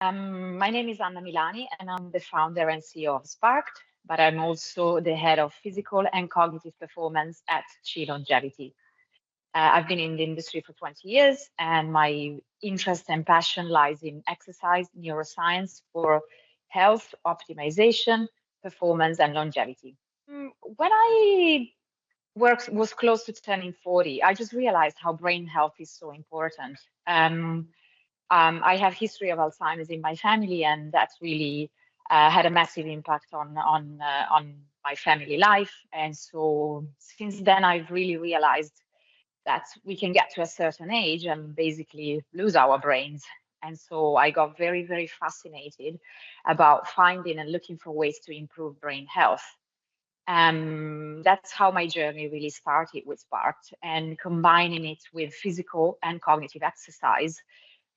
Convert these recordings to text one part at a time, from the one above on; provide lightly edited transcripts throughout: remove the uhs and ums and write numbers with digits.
My name is Anna Milani, and I'm the founder and CEO of SPARKD, but I'm also the head of physical and cognitive performance at Chi Longevity. I've been in the industry for 20 years, and my interest and passion lies in exercise, neuroscience for health, optimization, performance, and longevity. When I was close to turning 40, I just realized how brain health is so important. I have history of Alzheimer's in my family, and that's really had a massive impact on my family life. And so since then, I've really realized that we can get to a certain age and basically lose our brains. And so I got very, very fascinated about finding and looking for ways to improve brain health. That's how my journey really started with SPARKD, and combining it with physical and cognitive exercise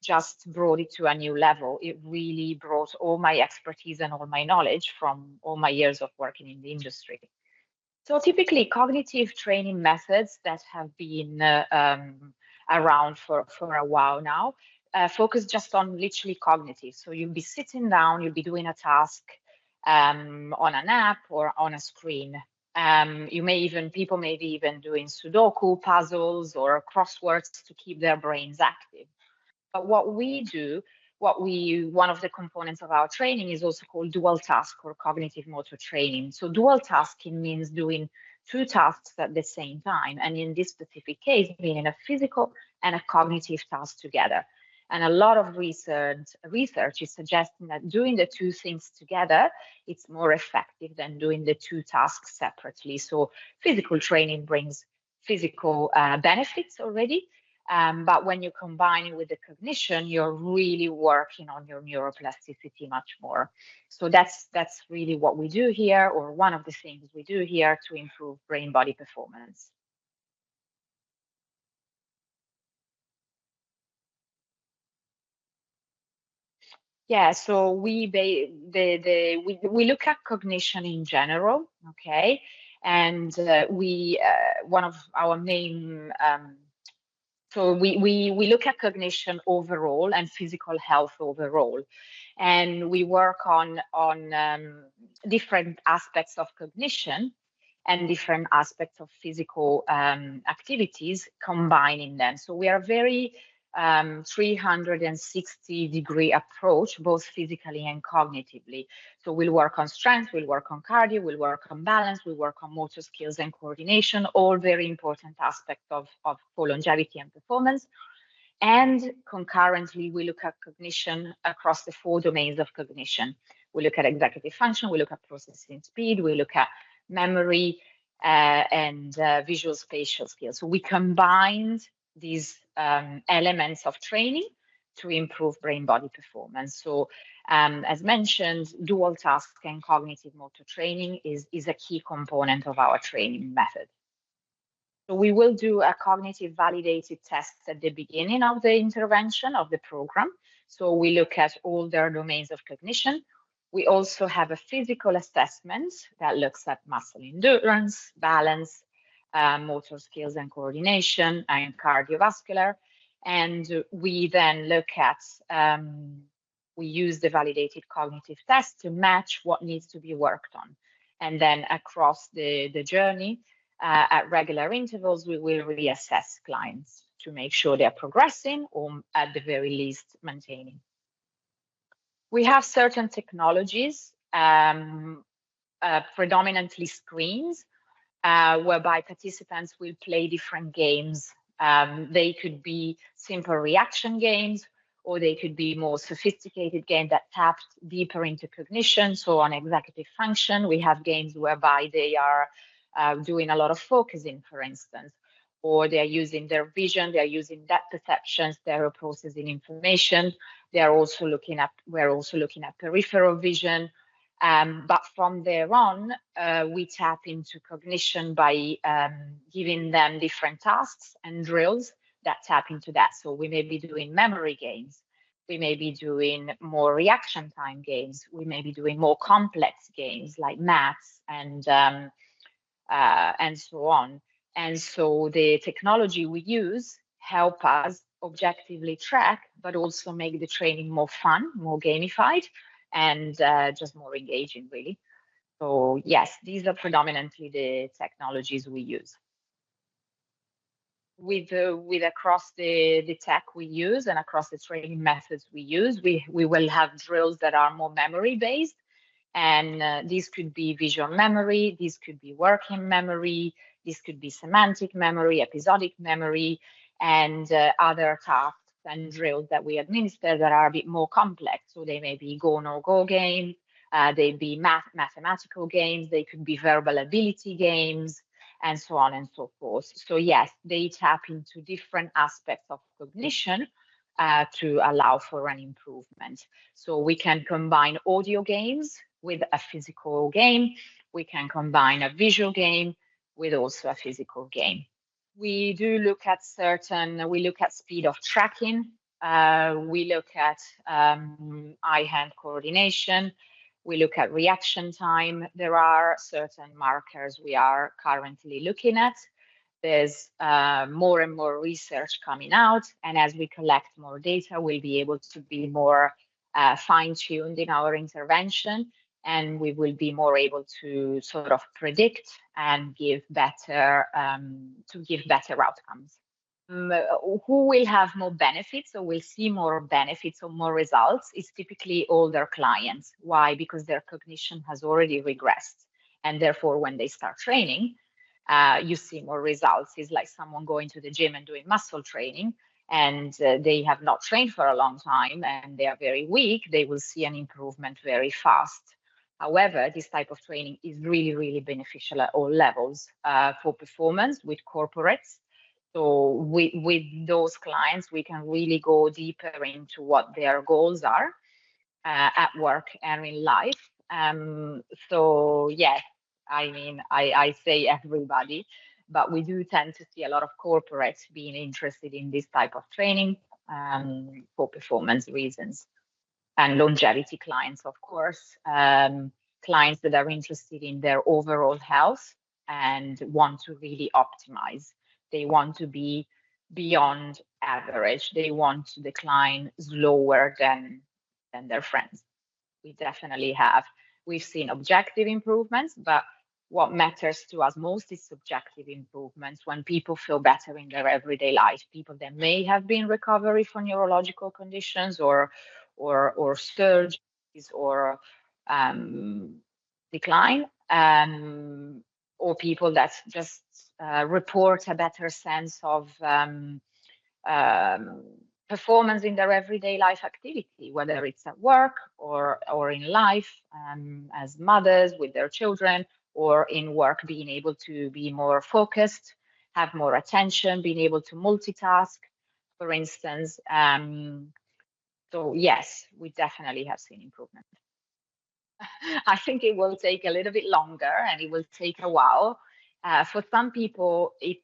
just brought it to a new level. It really brought all my expertise and all my knowledge from all my years of working in the industry. So typically cognitive training methods that have been around for a while now focus just on literally cognitive. So you'll be sitting down, you'll be doing a task on an app or on a screen. People may be even doing Sudoku puzzles or crosswords to keep their brains active. But what we do, one of the components of our training is also called dual task or cognitive motor training. So dual tasking means doing two tasks at the same time. And in this specific case, meaning a physical and a cognitive task together. And a lot of research is suggesting that doing the two things together, it's more effective than doing the two tasks separately. So physical training brings physical benefits already. But when you combine it with the cognition, you're really working on your neuroplasticity much more. So that's really what we do here, or one of the things we do here to improve brain body performance. Yeah, so we look at cognition in general, okay, and one of our main so we look at cognition overall and physical health overall, and we work on different aspects of cognition and different aspects of physical activities, combining them. So we are very 360-degree approach, both physically and cognitively. So we'll work on strength, we'll work on cardio, we'll work on balance, we'll work on motor skills and coordination, all very important aspects for longevity and performance. And concurrently, we look at cognition across the four domains of cognition. We look at executive function, we look at processing speed, we look at memory and visual spatial skills. So we combined these elements of training to improve brain body performance. So as mentioned, dual task and cognitive motor training is a key component of our training method. So we will do a cognitive validated test at the beginning of the intervention of the program. So we look at all their domains of cognition. We also have a physical assessment that looks at muscle endurance, balance, motor skills and coordination, and cardiovascular. And we then look at, we use the validated cognitive test to match what needs to be worked on. And then across the journey, at regular intervals, we will reassess clients to make sure they're progressing or at the very least maintaining. We have certain technologies, predominantly screens, whereby participants will play different games. They could be simple reaction games, or they could be more sophisticated games that tapped deeper into cognition. So on executive function, we have games whereby they are doing a lot of focusing, for instance, or they're using their vision, they're using depth perceptions, they're processing information. We're also looking at peripheral vision. But from there on, we tap into cognition by giving them different tasks and drills that tap into that. So we may be doing memory games. We may be doing more reaction time games. We may be doing more complex games like maths and so on. And so the technology we use help us objectively track, but also make the training more fun, more gamified, and just more engaging, really. So yes, these are predominantly the technologies we use. With across the tech we use and across the training methods we use, we will have drills that are more memory based, and these could be visual memory, these could be working memory, this could be semantic memory, episodic memory, and other tasks and drills that we administer that are a bit more complex. So they may be go no go games, they be mathematical games, they could be verbal ability games, and so on and so forth. So yes, they tap into different aspects of cognition to allow for an improvement. So we can combine audio games with a physical game. We can combine a visual game with also a physical game. We do look at we look at speed of tracking. We look at eye-hand coordination. We look at reaction time. There are certain markers we are currently looking at. There's more and more research coming out, and as we collect more data, we'll be able to be more fine-tuned in our intervention, and we will be more able to sort of predict and give better outcomes. Who will have more benefits or will see more benefits or more results is typically older clients. Why? Because their cognition has already regressed, and therefore when they start training, you see more results. It's like someone going to the gym and doing muscle training, and they have not trained for a long time and they are very weak. They will see an improvement very fast. However, this type of training is really, really beneficial at all levels for performance with corporates. So with those clients, we can really go deeper into what their goals are at work and in life. So yes, I mean, I say everybody, but we do tend to see a lot of corporates being interested in this type of training for performance reasons. And longevity clients, of course, clients that are interested in their overall health and want to really optimize. They want to be beyond average. They want to decline slower than their friends. We definitely have. We've seen objective improvements, but what matters to us most is subjective improvements when people feel better in their everyday life. People that may have been recovery for neurological conditions or surgeries or decline, or people that just report a better sense of performance in their everyday life activity, whether it's at work or in life as mothers with their children, or in work being able to be more focused, have more attention, being able to multitask, for instance. So yes, we definitely have seen improvement. I think it will take a little bit longer and it will take a while. For some people, it's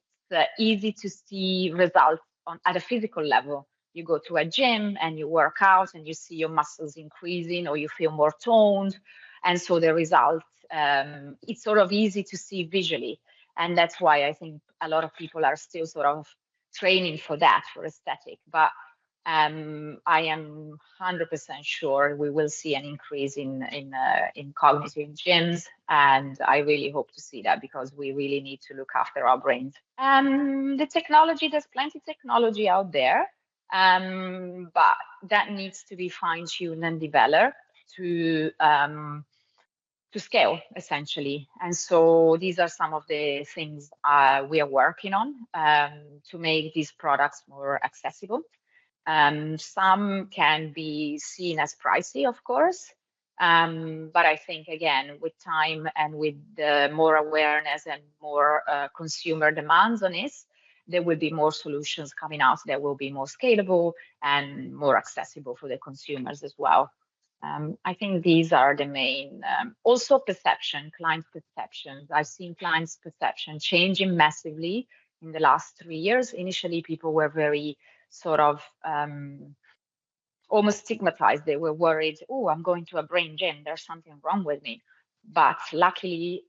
easy to see results at a physical level. You go to a gym and you work out and you see your muscles increasing or you feel more toned. And so the results, it's sort of easy to see visually. And that's why I think a lot of people are still sort of training for that, for aesthetic. But I am 100% sure we will see an increase in cognitive gyms, and I really hope to see that because we really need to look after our brains. The technology, there's plenty of technology out there, but that needs to be fine-tuned and developed to scale, essentially. And so these are some of the things we are working on to make these products more accessible. Some can be seen as pricey, of course, but I think, again, with time and with more awareness and more consumer demands on this, there will be more solutions coming out that will be more scalable and more accessible for the consumers as well. I think these are the main. Also perception, client perceptions. I've seen clients' perception changing massively in the last 3 years. Initially, people were very sort of almost stigmatized. They were worried, oh, I'm going to a brain gym, there's something wrong with me. But luckily,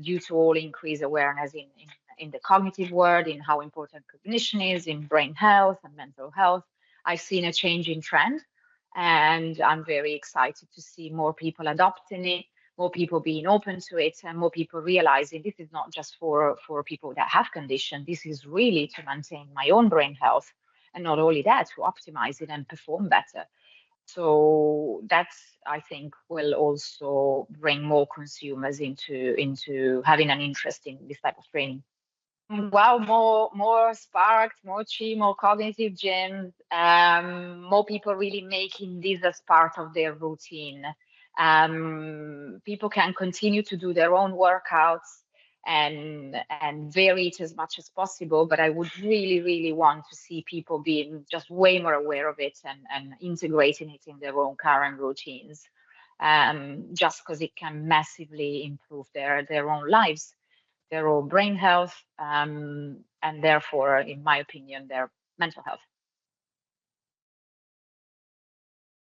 due to all increased awareness the cognitive world, in how important cognition is, in brain health and mental health. I've seen a change in trend, and I'm very excited to see more people adopting it, more people being open to it, and more people realizing this is not just for people that have condition. This is really to maintain my own brain health, and not only that, to optimize it and perform better. So that's, I think, will also bring more consumers into having an interest in this type of training. Well, more sparked, more chi, more cognitive gyms, more people really making this as part of their routine. People can continue to do their own workouts and vary it as much as possible, but I would really want to see people being just way more aware of it and integrating it in their own current routines, just because it can massively improve their own lives, their own brain health, and therefore, in my opinion, their mental health.